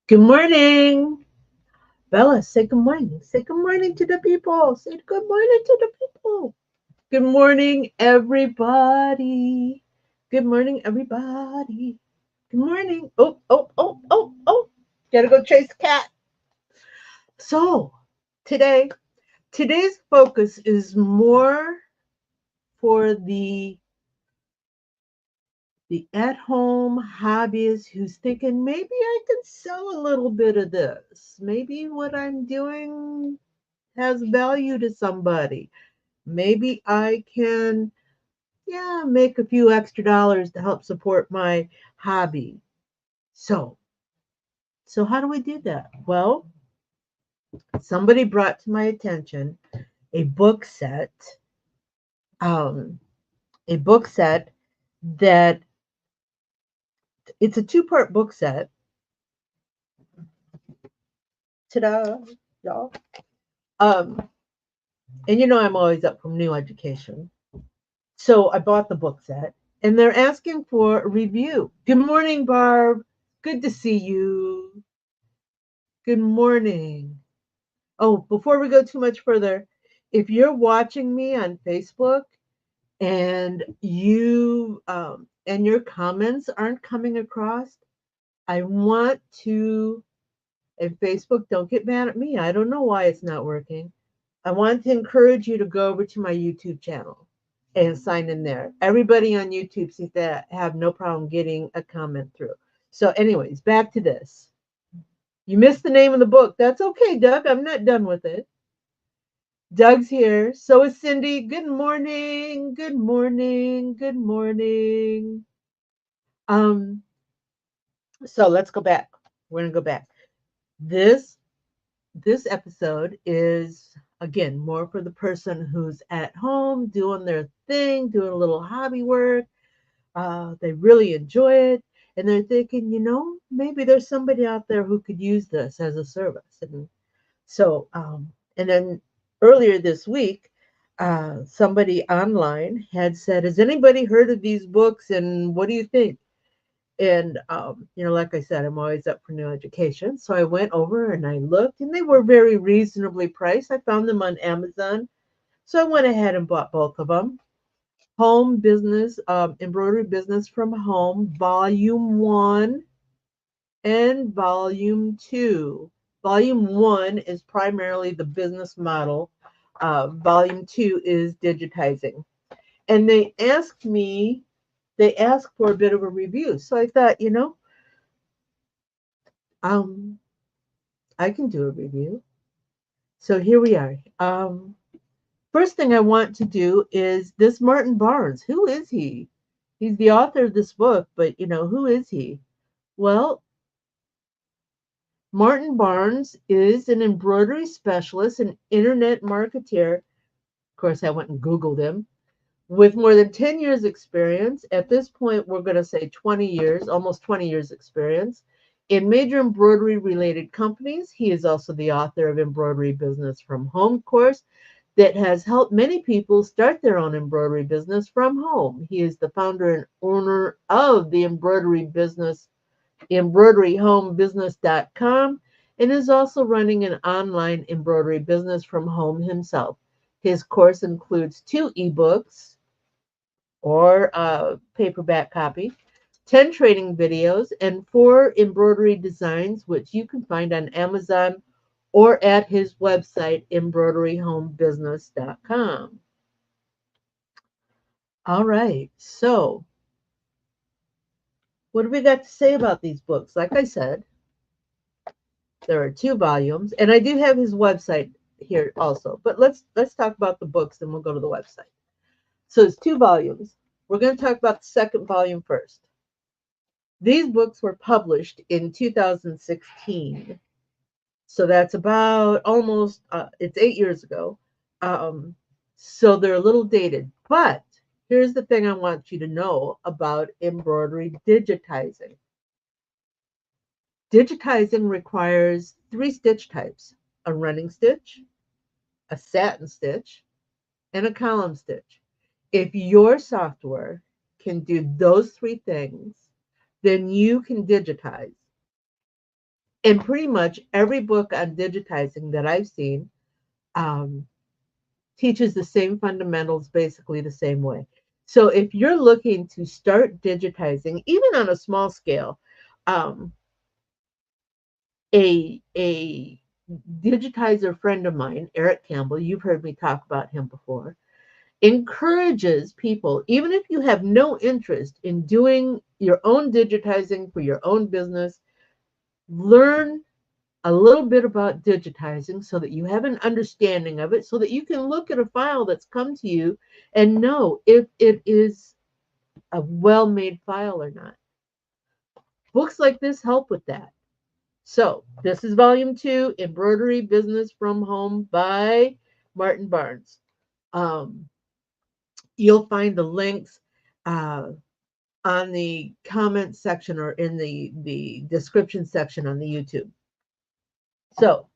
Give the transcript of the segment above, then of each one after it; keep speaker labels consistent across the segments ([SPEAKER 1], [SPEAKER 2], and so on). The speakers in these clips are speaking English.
[SPEAKER 1] Good morning. Bella, say good morning. Say good morning to the people. Say good morning to the people. Good morning, everybody. Good morning, everybody. Good morning. Oh, oh, oh, oh, oh. Gotta go chase the cat. So, today, today's focus is more for the at-home hobbyist who's thinking maybe I can sell a little bit of this. Maybe what I'm doing has value to somebody. Maybe I can, yeah, make a few extra dollars to help support my hobby. So, so how do we do that? Well, somebody brought to my attention a book set, um, a book set that it's a two-part book set. Ta-da, y'all. Um, and I'm always up for new education. So I bought the book set and they're asking for a review. Good morning, Barb. Good to see you. Good morning. Oh, before we go too much further, if you're watching me on Facebook and your comments aren't coming across, I want to, and Facebook, don't get mad at me. I don't know why it's not working. I want to encourage you to go over to my YouTube channel and sign in there. Everybody on YouTube seems to have no problem getting a comment through. So, anyways, back to this. You missed the name of the book. That's okay, Doug. I'm not done with it. Doug's here. So is Cindy. Good morning. Good morning. Good morning. Um, so let's go back. We're gonna go back. This this episode is again more for the person who's at home doing their thing, doing a little hobby work. They really enjoy it, and they're thinking, maybe there's somebody out there who could use this as a service. So, and then earlier this week, somebody online had said, "Has anybody heard of these books? And what do you think?" And like I said, I'm always up for new education. So I went over and I looked, and they were very reasonably priced. I found them on Amazon, so I went ahead and bought both of them. Home Business, Embroidery Business from Home, Volume One and Volume Two. Volume One is primarily the business model. Volume Two is digitizing. And they asked for a bit of a review. So I thought, um, I can do a review. So here we are. First thing I want to do is this Martin Barnes. Who is he? He's the author of this book, but who is he? Well, Martin Barnes is an embroidery specialist and internet marketeer. Of course, I went and Googled him. With more than 10 years experience, at this point, we're going to say 20 years, almost 20 years experience in major embroidery related companies. He is also the author of Embroidery Business from Home course that has helped many people start their own embroidery business from home. He is the founder and owner of the embroidery business embroideryhomebusiness.com, and is also running an online embroidery business from home himself. His course includes 2 ebooks or a paperback copy, 10 training videos, and 4 embroidery designs, which you can find on Amazon or at his website, embroideryhomebusiness.com. All right, so what do we got to say about these books? Like I said, there are 2 volumes, and I do have his website here also. But let's talk about the books, and we'll go to the website. So it's 2 volumes. We're going to talk about the second volume first. These books were published in 2016, so that's about almost it's 8 years ago. Um, so they're a little dated. But here's the thing I want you to know about embroidery digitizing. Digitizing requires 3 stitch types: a running stitch, a satin stitch, and a column stitch. If your software can do those 3 things, then you can digitize. And pretty much every book on digitizing that I've seen um, teaches the same fundamentals basically the same way. So if you're looking to start digitizing, even on a small scale, um, a digitizer friend of mine, Eric Campbell, you've heard me talk about him before, encourages people, even if you have no interest in doing your own digitizing for your own business, learn a little bit about digitizing so that you have an understanding of it, so that you can look at a file that's come to you and know if it is a well made file or not. Books like this help with that. So, this is volume 2, Embroidery Business from Home by Martin Barnes. Um, you'll find the links uh, on the comment section or in the description section on the YouTube. So,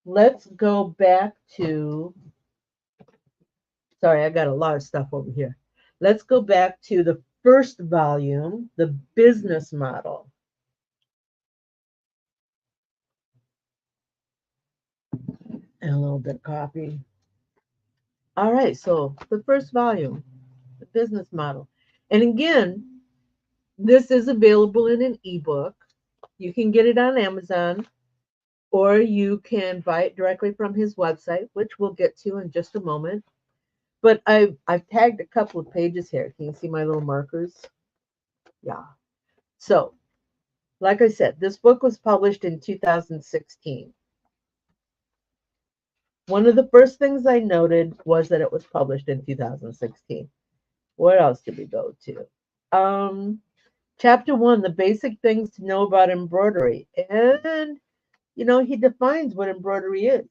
[SPEAKER 1] let's go back to, sorry, I got a lot of stuff over here. Let's go back to the first volume, The Business Model. And a little bit of coffee. All right, so the first volume, The Business Model. And again, this is available in an ebook. You can get it on Amazon, or you can buy it directly from his website, which we'll get to in just a moment. But I've tagged a couple of pages here. Can you see my little markers? Yeah. So, like I said, this book was published in 2016. One of the first things I noted was that it was published in 2016. What else did we go to? Chapter 1, the basic things to know about embroidery. And, he defines what embroidery is.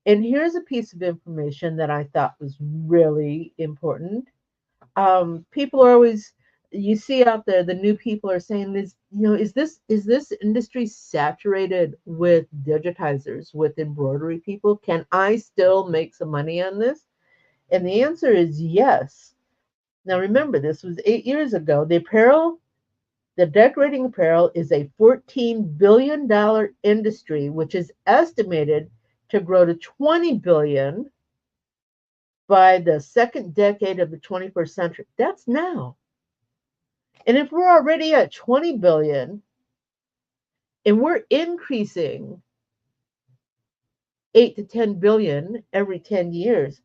[SPEAKER 1] And here's a piece of information that I thought was really important. People are always, you see out there, the new people are saying this, is this industry saturated with digitizers, with embroidery people? Can I still make some money on this? And the answer is yes. Now remember, this was 8 years ago. The decorating apparel is a $14 billion industry, which is estimated to grow to $20 billion by the second decade of the 21st century. That's now. And if we're already at 20 billion and we're increasing 8 to 10 billion every 10 years,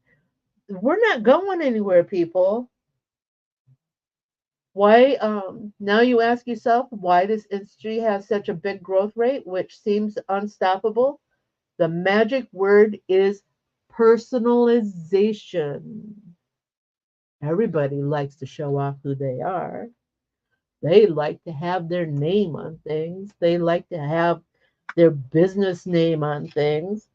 [SPEAKER 1] we're not going anywhere, people. Why now you ask yourself why this industry has such a big growth rate, which seems unstoppable? The magic word is personalization. Everybody likes to show off who they are. They like to have their name on things. They like to have their business name on things.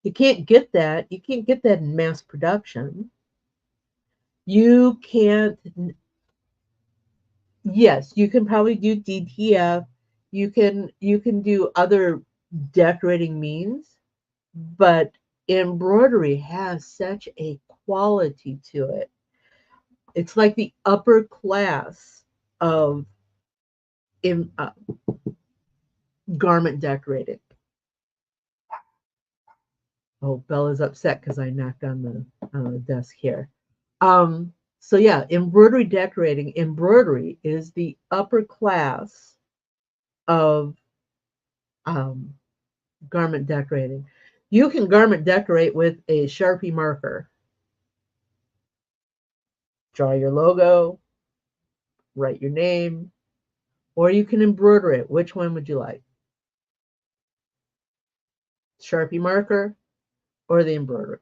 [SPEAKER 1] You can't get that. You can't get that in mass production. You can't, yes, you can probably do DTF. You can do other decorating means, but embroidery has such a quality to it. It's like the upper class of in, garment decorating. Oh, Bella's upset because I knocked on the desk here. So yeah, embroidery decorating. Embroidery is the upper class of um, garment decorating. You can garment decorate with a Sharpie marker. Draw your logo, write your name, or you can embroider it. Which one would you like? Sharpie marker or the embroidery?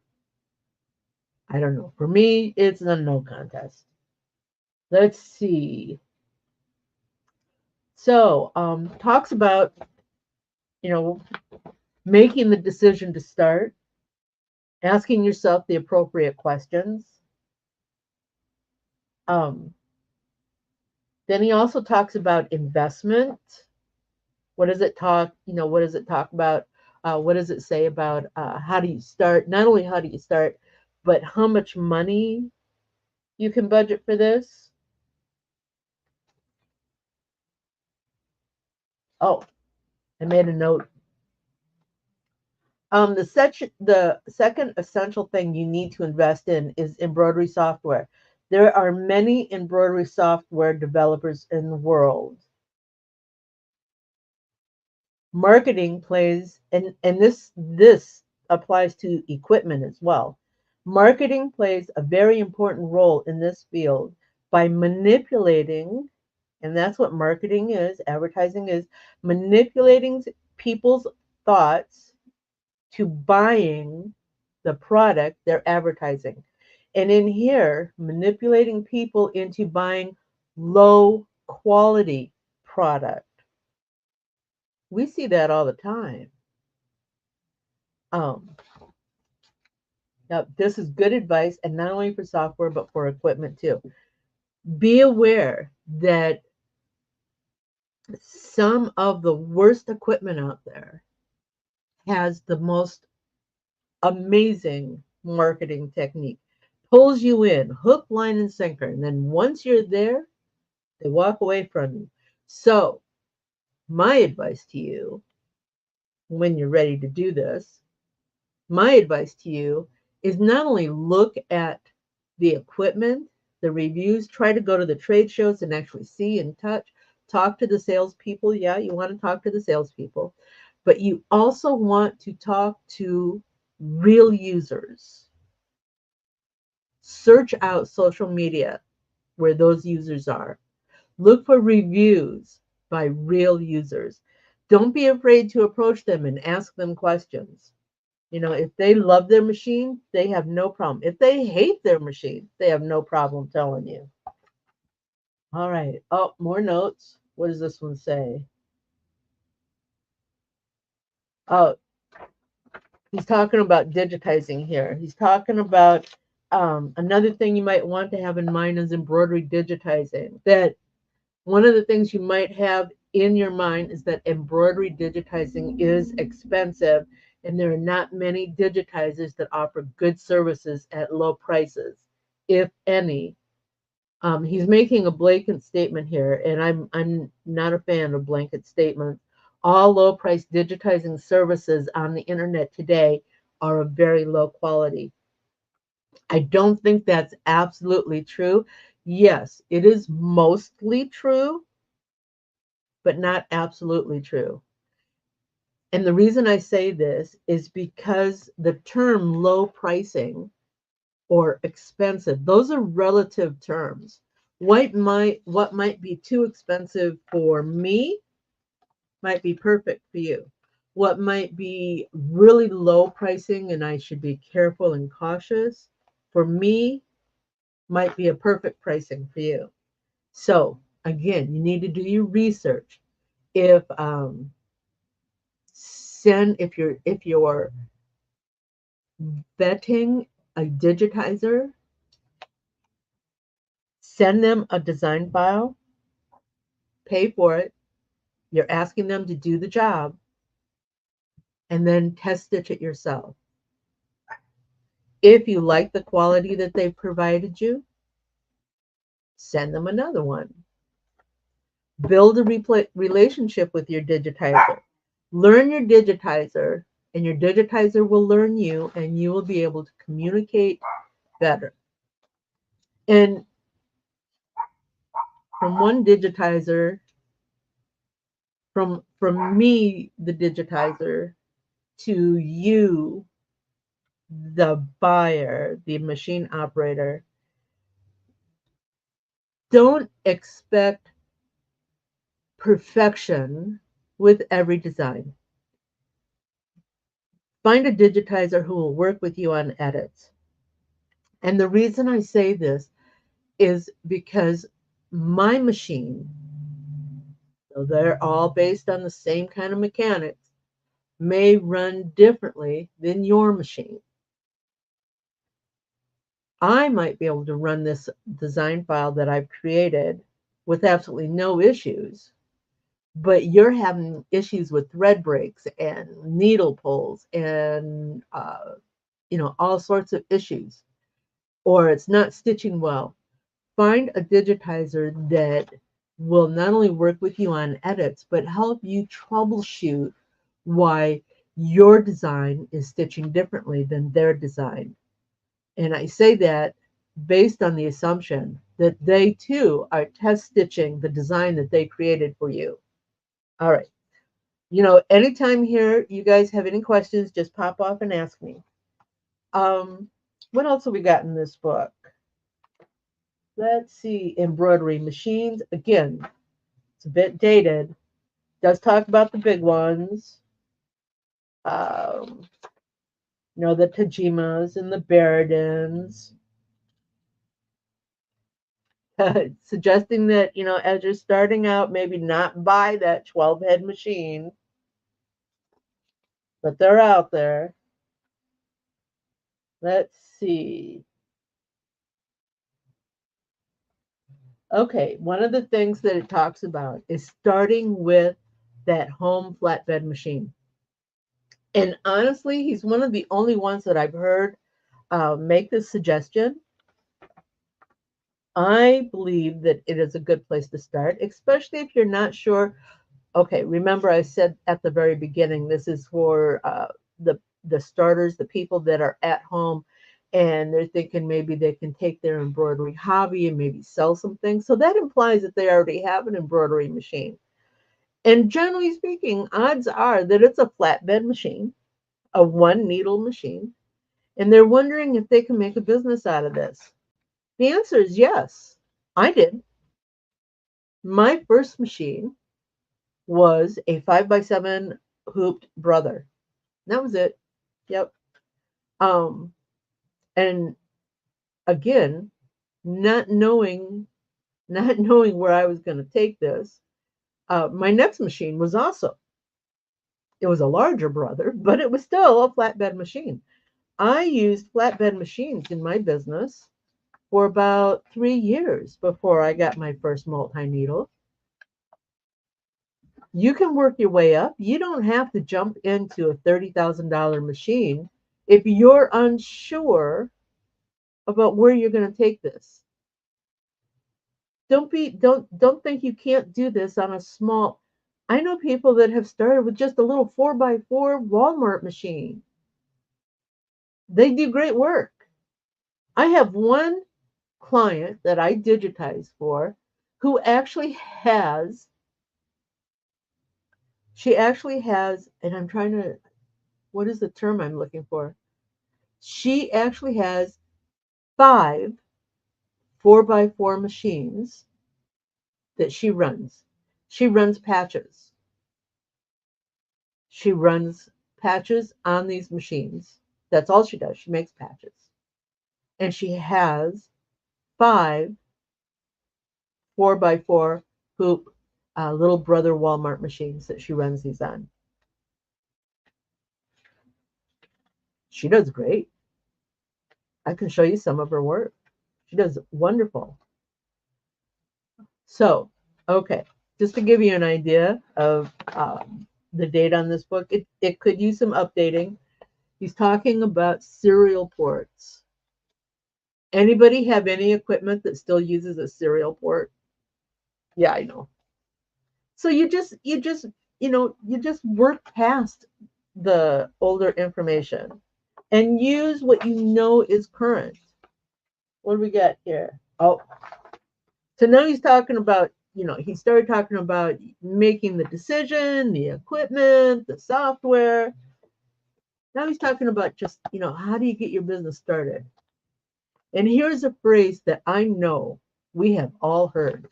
[SPEAKER 1] I don't know. For me, it's a no contest. Let's see. So, talks about, you know, making the decision to start, asking yourself the appropriate questions. Um, then he also talks about investment. What does it talk? What does it talk about? What does it say about how do you start? Not only how do you start, but how much money you can budget for this. Oh, I made a note. The second essential thing you need to invest in is embroidery software. There are many embroidery software developers in the world. Marketing plays, and this applies to equipment as well. Marketing plays a very important role in this field by manipulating, and that's what marketing is, advertising is, manipulating people's thoughts to buying the product they're advertising. And in here, manipulating people into buying low quality product. We see that all the time. Um, Now, this is good advice, and not only for software, but for equipment too. Be aware that some of the worst equipment out there has the most amazing marketing technique. Pulls you in, hook, line, and sinker. And then once you're there, they walk away from you. So, my advice to you when you're ready to do this, my advice to you is not only look at the equipment, the reviews, try to go to the trade shows and actually see and touch, talk to the salespeople. Yeah, you want to talk to the salespeople, but you also want to talk to real users. Search out social media where those users are. Look for reviews by real users. Don't be afraid to approach them and ask them questions. You know, if they love their machine, they have no problem. If they hate their machine, they have no problem telling you. All right. Oh, more notes. What does this one say? Oh, he's talking about digitizing here. He's talking about another thing you might want to have in mind is embroidery digitizing. That one of the things you might have in your mind is that embroidery digitizing is expensive, and there are not many digitizers that offer good services at low prices, if any. He's making a blanket statement here, and I'm not a fan of blanket statements. All low price digitizing services on the internet today are of very low quality. I don't think that's absolutely true. Yes, it is mostly true, but not absolutely true. And the reason I say this is because the term low pricing or expensive, those are relative terms. What might be too expensive for me might be perfect for you. What might be really low pricing and I should be careful and cautious for me might be a perfect pricing for you. So again, you need to do your research. If send if you're vetting a digitizer, send them a design file, pay for it. You're asking them to do the job, and then test stitch it yourself. If you like the quality that they've provided you, send them another one. Build a relationship with your digitizer. Learn your digitizer, and your digitizer will learn you, and you will be able to communicate better. And from one digitizer, from me, the digitizer, to you, the buyer, the machine operator, don't expect perfection with every design. Find a digitizer who will work with you on edits. And the reason I say this is because my machine, so they're all based on the same kind of mechanics, may run differently than your machine. I might be able to run this design file that I've created with absolutely no issues, but you're having issues with thread breaks and needle pulls and all sorts of issues, or it's not stitching well. Find a digitizer that will not only work with you on edits, but help you troubleshoot why your design is stitching differently than their design. And I say that based on the assumption that they too are test stitching the design that they created for you. All right. Anytime here you guys have any questions, just pop off and ask me. Um, what else have we got in this book? Let's see. Embroidery machines. Again, it's a bit dated. Does talk about the big ones. Um, the Tajimas and the Baradins. Suggesting that, as you're starting out, maybe not buy that 12 head machine, but they're out there. Let's see. Okay, one of the things that it talks about is starting with that home flatbed machine. And honestly, he's one of the only ones that I've heard make this suggestion. I believe that it is a good place to start, especially if you're not sure. Okay, remember I said at the very beginning, this is for the starters, the people that are at home and they're thinking maybe they can take their embroidery hobby and maybe sell some things. So that implies that they already have an embroidery machine. And generally speaking, odds are that it's a flatbed machine, a one needle machine, and they're wondering if they can make a business out of this. The answer is yes. I did. My first machine was a 5x7 hooped brother. That was it. Yep. Um, and again, not knowing, not knowing where I was going to take this, my next machine was also, it was a larger brother, but it was still a flatbed machine. I used flatbed machines in my business for about 3 years before I got my first multi-needle. You can work your way up. You don't have to jump into a $30,000 machine if you're unsure about where you're going to take this. Don't think you can't do this on a small. I know people that have started with just a little 4x4 Walmart machine. They do great work. I have one client that I digitize for who actually has, she actually has, and I'm trying to, what is the term I'm looking for? She actually has 5 4x4 machines that she runs. She runs patches. She runs patches on these machines. That's all she does. She makes patches. And she has 5 4x4 hoop little brother Walmart machines that she runs these on. She does great. I can show you some of her work. She does wonderful. So, okay, just to give you an idea of the date on this book, it could use some updating. He's talking about serial ports. Anybody have any equipment that still uses a serial port? Yeah, I know. So you just work past the older information and use what you know is current. What do we got here? Oh, so now he's talking about, he started talking about making the decision, the equipment, the software. Now he's talking about just, how do you get your business started? And here's a phrase that I know we have all heard.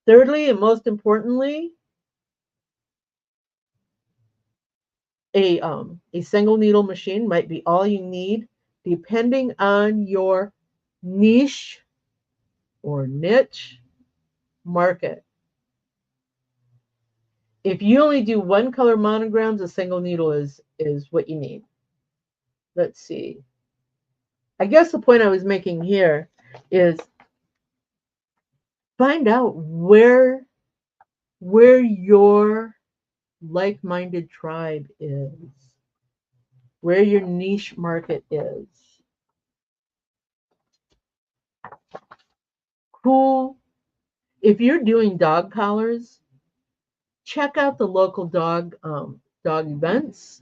[SPEAKER 1] Thirdly, and most importantly, a single needle machine might be all you need, depending on your niche or niche market. If you only do one color monograms, a single needle is what you need. Let's see. I guess the point I was making here is find out where your like-minded tribe is, where your niche market is. Who If you're doing dog collars, check out the local dog events,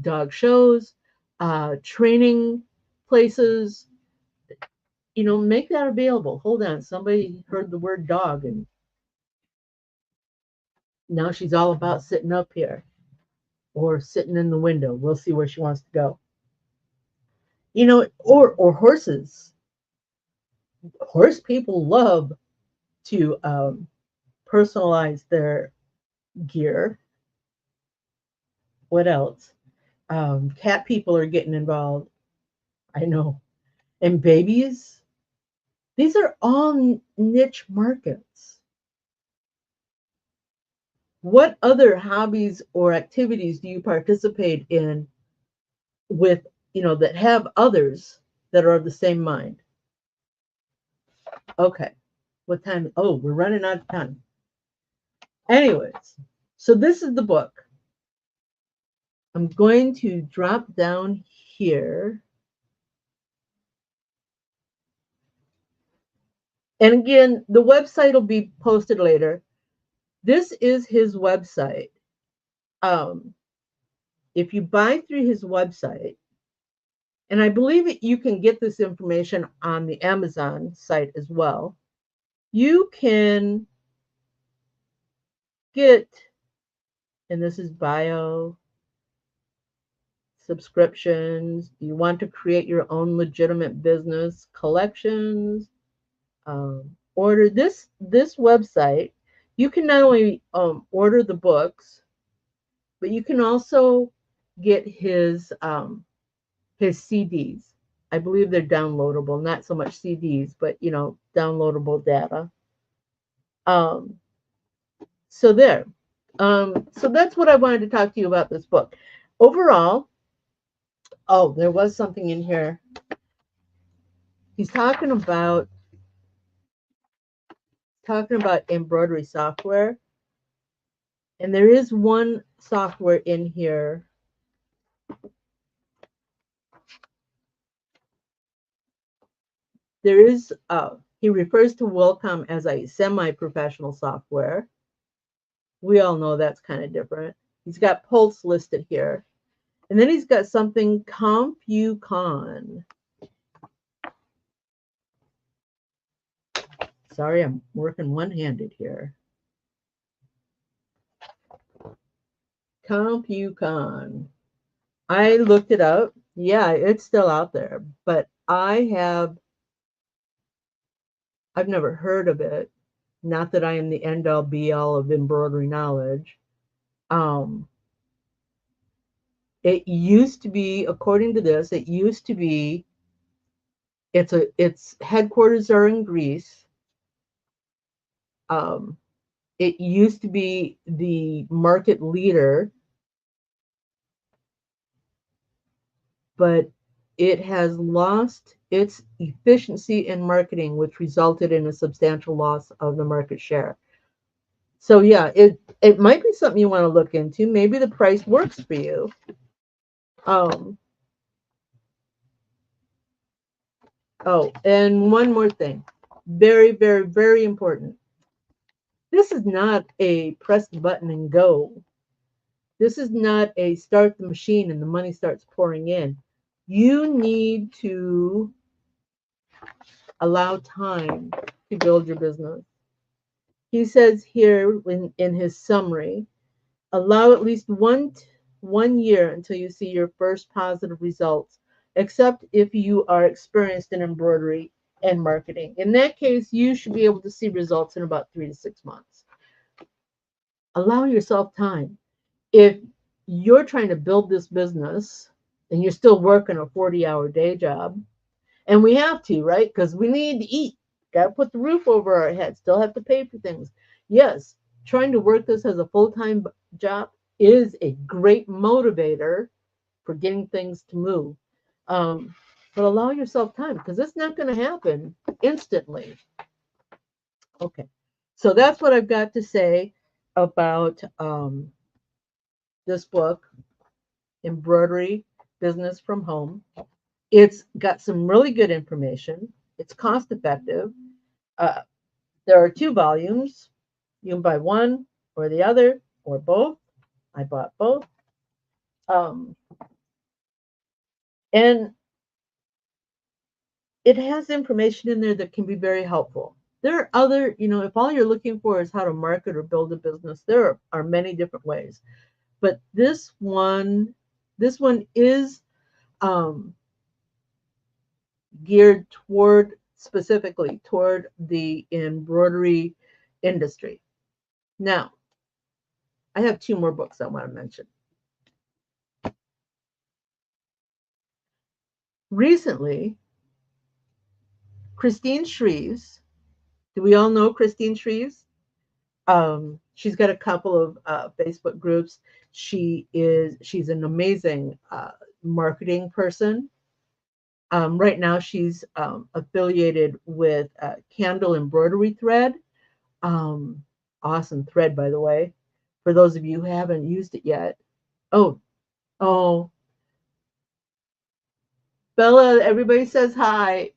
[SPEAKER 1] dog shows, training places. Make that available. Hold on, somebody heard the word dog, and now she's all about sitting up here or sitting in the window. We'll see where she wants to go. Or horses. Horse people love to personalize their gear. What else? Cat people are getting involved. I know. And babies. These are all niche markets. What other hobbies or activities do you participate in with, that have others that are of the same mind? Okay. What time? Oh, we're running out of time. Anyways, so this is the book. I'm going to drop down here. And again, the website will be posted later. This is his website. Um, if you buy through his website, and I believe that you can get this information on the Amazon site as well, you can get, and this is bio, subscriptions. You want to create your own legitimate business, collections, order this website. You can not only order the books, but you can also get his CDs. I believe they're downloadable, not so much CDs, but downloadable data. Um, so there. So that's what I wanted to talk to you about this book. Overall, oh, there was something in here. He's talking about embroidery software, and there is one software in here. There is, he refers to Wilcom as a semi-professional software. We all know that's kind of different. He's got Pulse listed here. And then he's got something CompuCon. Sorry, I'm working one-handed here. CompuCon. I looked it up. Yeah, it's still out there, but I've never heard of it. Not that I am the end all be all of embroidery knowledge. Um, it used to be, according to this, its headquarters are in Greece. Um, it used to be the market leader, but it has lost its efficiency in marketing, which resulted in a substantial loss of the market share. So yeah, it might be something you want to look into. Maybe the price works for you. Um, oh, and one more thing. Very, very, very important. This is not a press the button and go. This is not a start the machine and the money starts pouring in. You need to allow time to build your business. He says here in his summary, allow at least one year until you see your first positive results, except if you are experienced in embroidery and marketing. In that case, you should be able to see results in about 3 to 6 months. Allow yourself time. If you're trying to build this business and you're still working a 40-hour day job, and we have to, right? Because we need to eat. Got to put the roof over our head. Still have to pay for things. Yes, trying to work this as a full-time job is a great motivator for getting things to move. Um, but allow yourself time because it's not going to happen instantly. Okay, so that's what I've got to say about this book, Embroidery Business from Home. It's got some really good information. It's cost effective. Uh, There are 2 volumes. You can buy one or the other or both. I bought both. Um, and it has information in there that can be very helpful. There are other, if all you're looking for is how to market or build a business, there are many different ways. But this one is um, geared specifically toward the embroidery industry. Now, I have 2 more books I want to mention. Recently, Christine Shreves, do we all know Christine Shreves? She's got a couple of Facebook groups. She's an amazing marketing person. Right now, she's affiliated with Candle Embroidery Thread. Um, awesome thread, by the way. For those of you who haven't used it yet. Oh, oh, Bella, everybody says hi.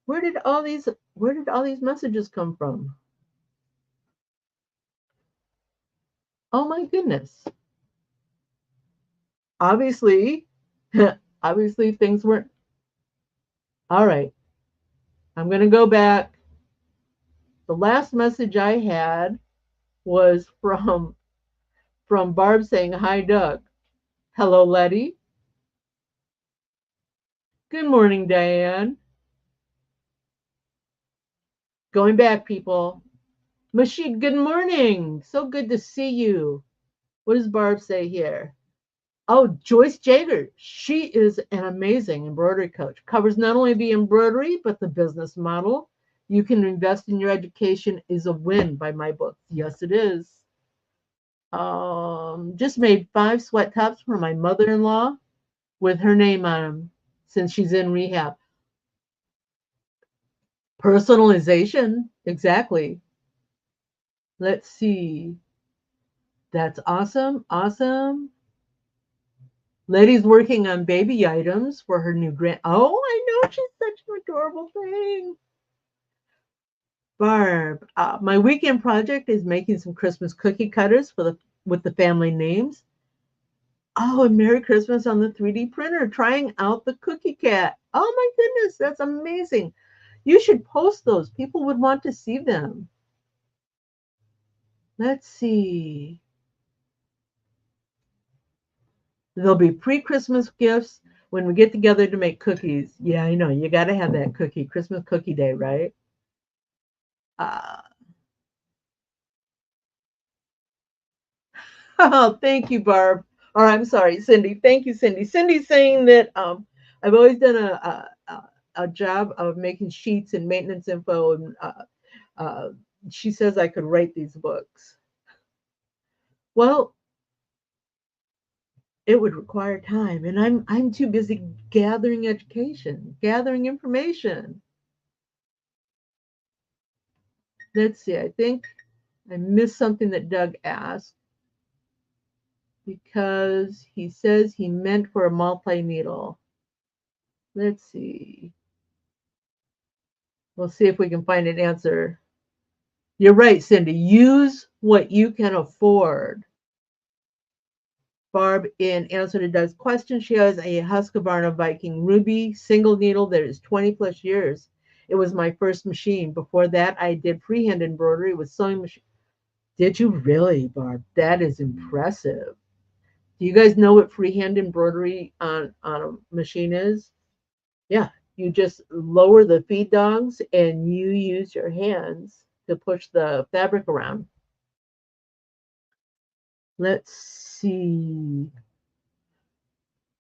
[SPEAKER 1] Where did all these messages come from? Oh my goodness. Obviously, obviously things weren't all right. I'm going to go back. The last message I had was from Barb saying, "Hi Doug." Hello Letty. Good morning Diane. Going back people. Mashid, good morning. So good to see you. What does Barb say here? Oh, Joyce Jager. She is an amazing embroidery coach. Covers not only the embroidery, but the business model. You can invest in your education is a win by my book. Yes, it is. Just made 5 sweat tops for my mother-in-law with her name on them since she's in rehab. Personalization, exactly. Let's see. That's awesome. Awesome. Letty's working on baby items for her new grand. Oh, I know she's such an adorable thing. Barb, my weekend project is making some Christmas cookie cutters with the family names. Oh, and Merry Christmas on the 3D printer, trying out the Cookie Cat. Oh my goodness, that's amazing. You should post those. People would want to see them. Let's see. There'll be pre-Christmas gifts when we get together to make cookies. Yeah, I know. You got to have that Christmas cookie day, right? Uh, oh, thank you, Barb. Or I'm sorry, Cindy. Thank you, Cindy. Cindy's saying that I've always done a job of making sheets and maintenance info, and uh, she says I could write these books. Well, it would require time, and I'm too busy gathering education, gathering information. Let's see. I think I missed something that Doug asked because he says he meant for a multi-needle. Let's see. We'll see if we can find an answer. You're right, Cindy. Use what you can afford. Barb, in answer to Doug's question, she has a Husqvarna Viking Ruby single needle that is 20 plus years. It was my first machine. Before that, I did freehand embroidery with sewing machine. Did you really, Barb? That is impressive. Do you guys know what freehand embroidery on a machine is? Yeah, you just lower the feed dogs and you use your hands to push the fabric around. Let's see.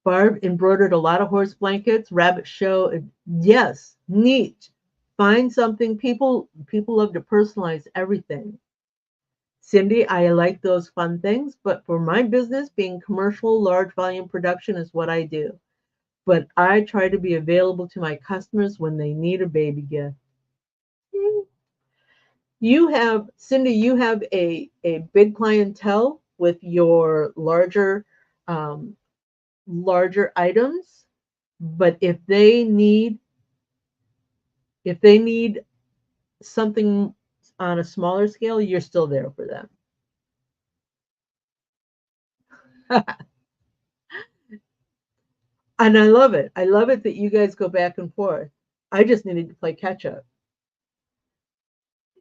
[SPEAKER 1] Barb embroidered a lot of horse blankets, rabbit show. Yes, neat. Find something. People love to personalize everything. Cindy, I like those fun things, but for my business, being commercial, large volume production is what I do. But I try to be available to my customers when they need a baby gift. You have a big clientele with your um, larger items, but if they need If they need something on a smaller scale, you're still there for them. And I love it. I love it that you guys go back and forth. I just needed to play catch up.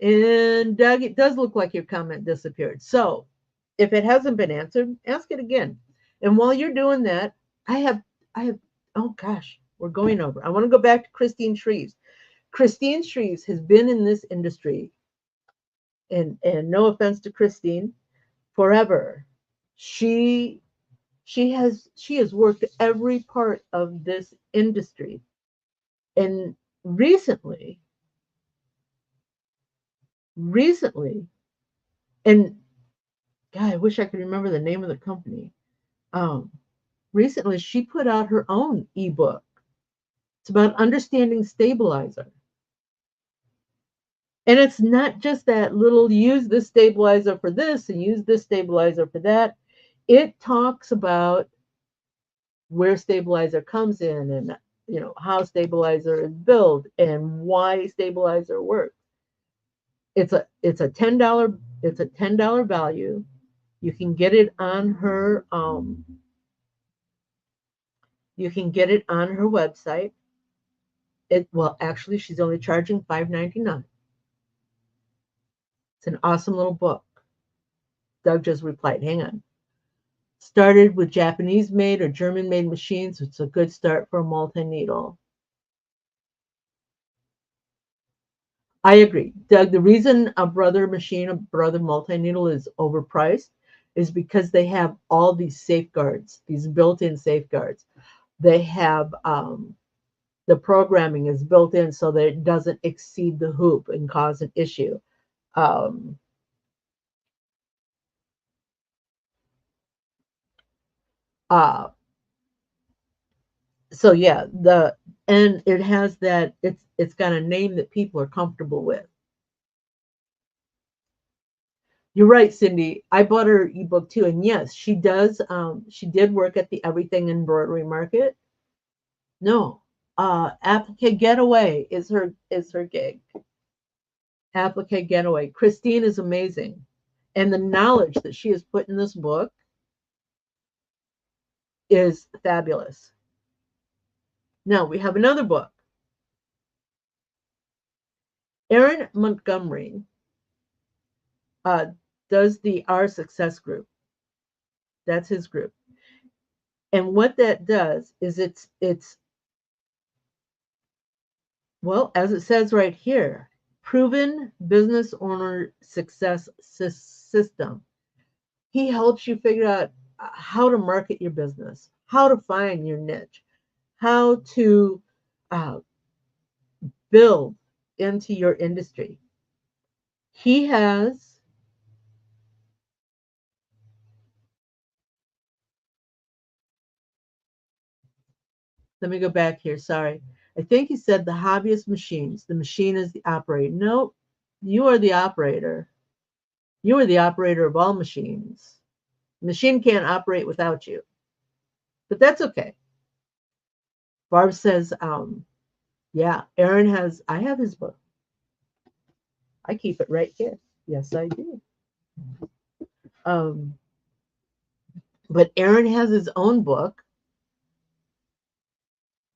[SPEAKER 1] And Doug, it does look like your comment disappeared. So if it hasn't been answered, ask it again. And while you're doing that, I have, oh gosh, we're going over. I want to go back to Christine Shreves. Christine Shreves has been in this industry, and no offense to Christine, forever. She she has worked every part of this industry. And recently, and God, I wish I could remember the name of the company. Um, Recently, she put out her own ebook. It's about understanding stabilizer. And it's not just that little use this stabilizer for this and use this stabilizer for that. It talks about where stabilizer comes in, and how stabilizer is built and why stabilizer works. It's a $10 value. You can get it on her website. Well, actually, she's only charging $5.99. It's an awesome little book. Doug just replied, hang on. Started with Japanese made or German made machines. It's a good start for a multi-needle. I agree. Doug, the reason a Brother machine, a Brother multi-needle is overpriced is because they have all these safeguards, these built-in safeguards. They have the programming is built in so that it doesn't exceed the hoop and cause an issue. Um, uh, so yeah, and it has that it's got a name that people are comfortable with. You're right, Cindy. I bought her ebook too, and yes, she does. She did work at the Everything Embroidery Market. No, Applique Getaway is her gig. Applique Getaway. Christine is amazing, and the knowledge that she has put in this book is fabulous. Now we have another book. Aaron Montgomery uh, does the Our Success group. That's his group, and what that does is it's well, as it says right here, proven business owner success system. He helps you figure out how to market your business, how to find your niche, how to uh, build into your industry. He has, let me go back here, sorry. I think he said the hobbyist machines. The machine is the operator. No, you are the operator. You are the operator of all machines. The machine can't operate without you, but that's okay. Barb says, yeah, Aaron has, I have his book. I keep it right here. Yes, I do. Um, but Aaron has his own book,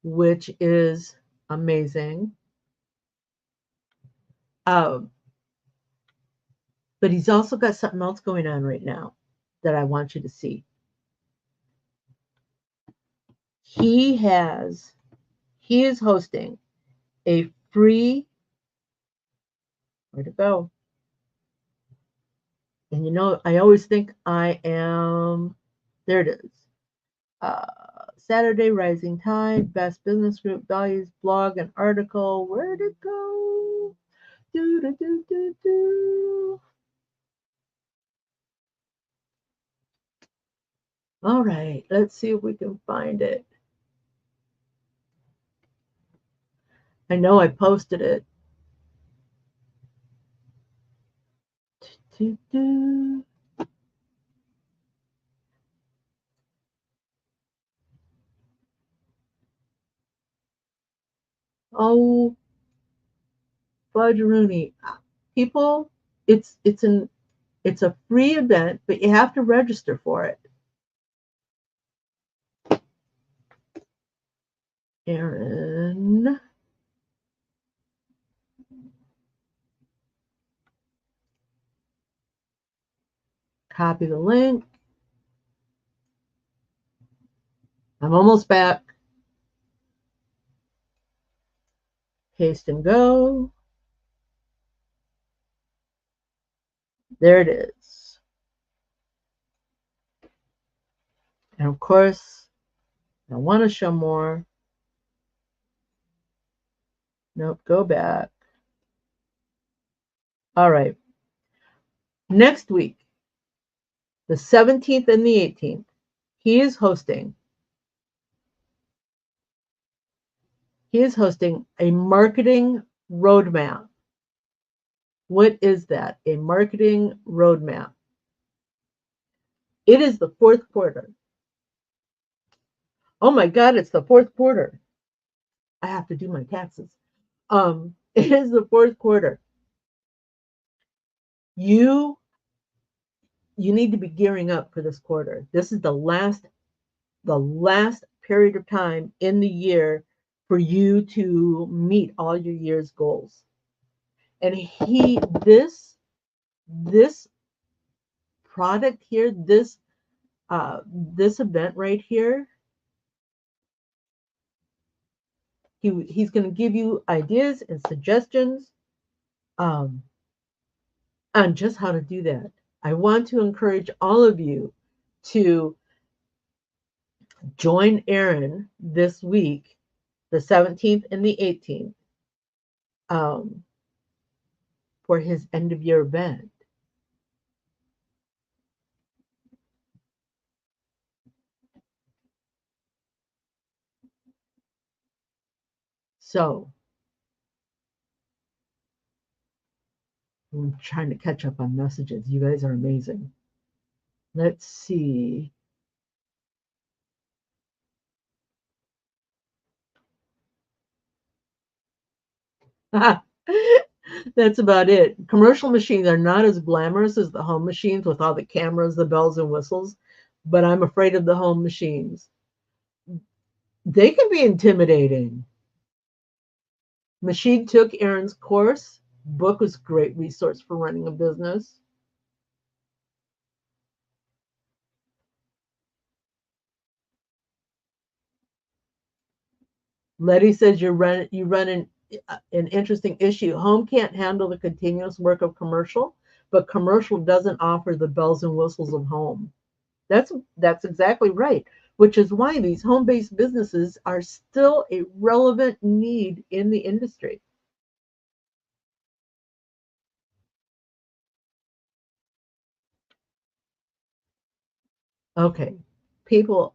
[SPEAKER 1] which is amazing. Um, but he's also got something else going on right now that I want you to see. He has, he is hosting a free, where to go? And I always think I am, there it is. Saturday Rising Tide, Best Business Group Values, blog and article. Where'd it go? Do, do, do, do, do. All right, let's see if we can find it. I know I posted it. Do, do. Oh, fudgeroonie. People, it's a free event, but you have to register for it. Erin. Copy the link. I'm almost back. Paste and go. There it is. And of course, I want to show more. Nope, go back. All right. Next week, the 17th and the 18th, he is hosting a marketing roadmap. What is that? A marketing roadmap. It is the fourth quarter. Oh my God, it's the fourth quarter. I have to do my taxes. It is the fourth quarter. You need to be gearing up for this quarter. This is the last period of time in the year for you to meet all your year's goals. And this product here, this event right here, he's going to give you ideas and suggestions on just how to do that. I want to encourage all of you to join Erin this week, the 17th and the 18th, for his end of year event. So I'm trying to catch up on messages. You guys are amazing. Let's see. That's about it. Commercial machines are not as glamorous as the home machines with all the cameras, the bells and whistles, but I'm afraid of the home machines. They can be intimidating. Machine took Erin's course. Book was a great resource for running a business. Letty says you run an interesting issue. Home can't handle the continuous work of commercial, but commercial doesn't offer the bells and whistles of home. That's exactly right, which is why these home-based businesses are still a relevant need in the industry. Okay, people,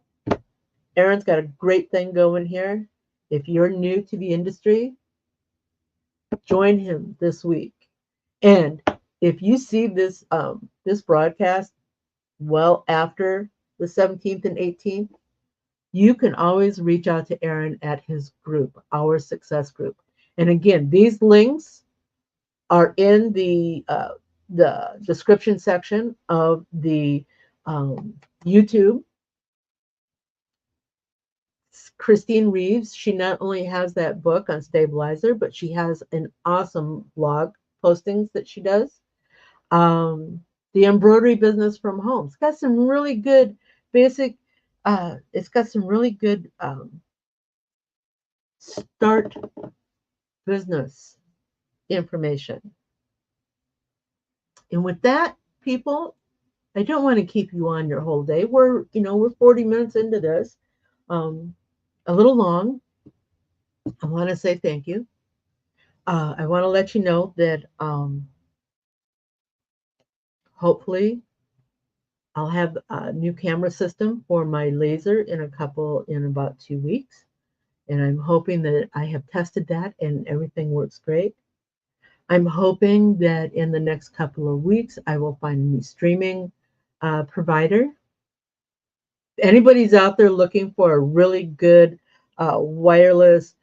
[SPEAKER 1] Erin's got a great thing going here. If you're new to the industry, join him this week. And if you see this broadcast well after the 17th and 18th, you can always reach out to Erin at his group, Our Success Group. And again, these links are in the description section of the YouTube. Christine Reeves, she not only has that book on Stabilizer, but she has an awesome blog postings that she does. The embroidery business from home. It's got some really good basic, it's got some really good start business information. And with that, people, I don't want to keep you on your whole day. We're 40 minutes into this, a little long. I want to say thank you. I want to let you know that hopefully I'll have a new camera system for my laser in about 2 weeks. And I'm hoping that I have tested that and everything works great. I'm hoping that in the next couple of weeks, I will find a new streaming provider. If anybody's out there looking for a really good wireless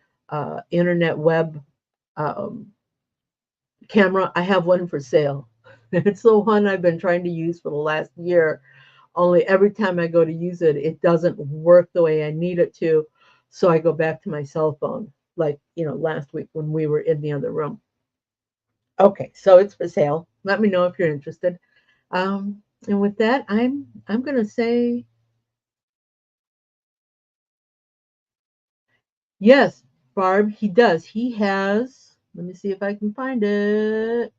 [SPEAKER 1] internet web camera. I have one for sale. It's the one I've been trying to use for the last year. Only every time I go to use it, it doesn't work the way I need it to. So I go back to my cell phone, like, last week when we were in the other room. Okay, so it's for sale. Let me know if you're interested. And with that, I'm gonna say yes, Barb. He does. He has. Let me see if I can find it.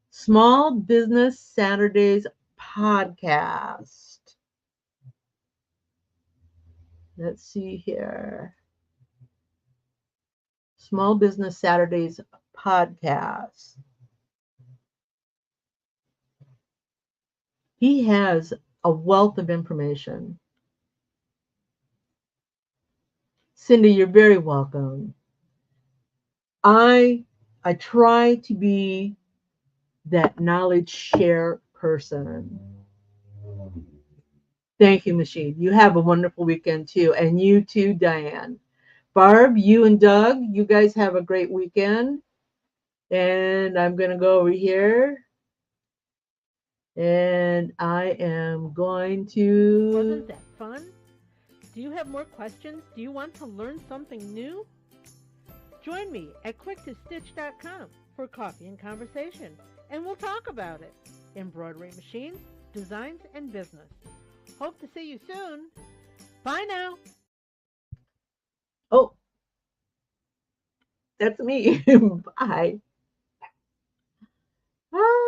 [SPEAKER 1] Small Business Saturdays podcast. Let's see here. Small Business Saturdays podcast. He has a wealth of information. Cindy, you're very welcome. I I try to be that knowledge share person. Thank you, Machine. You have a wonderful weekend too. And you too, Diane. Barb, you and Doug, you guys have a great weekend. And I'm going to go over here. And I am going to.
[SPEAKER 2] Wasn't that fun? Do you have more questions? Do you want to learn something new? Join me at quicktostitch.com for coffee and conversation, and we'll talk about it. Embroidery machines, designs, and business. Hope to see you soon. Bye now.
[SPEAKER 1] Oh, that's me. Bye. Ah.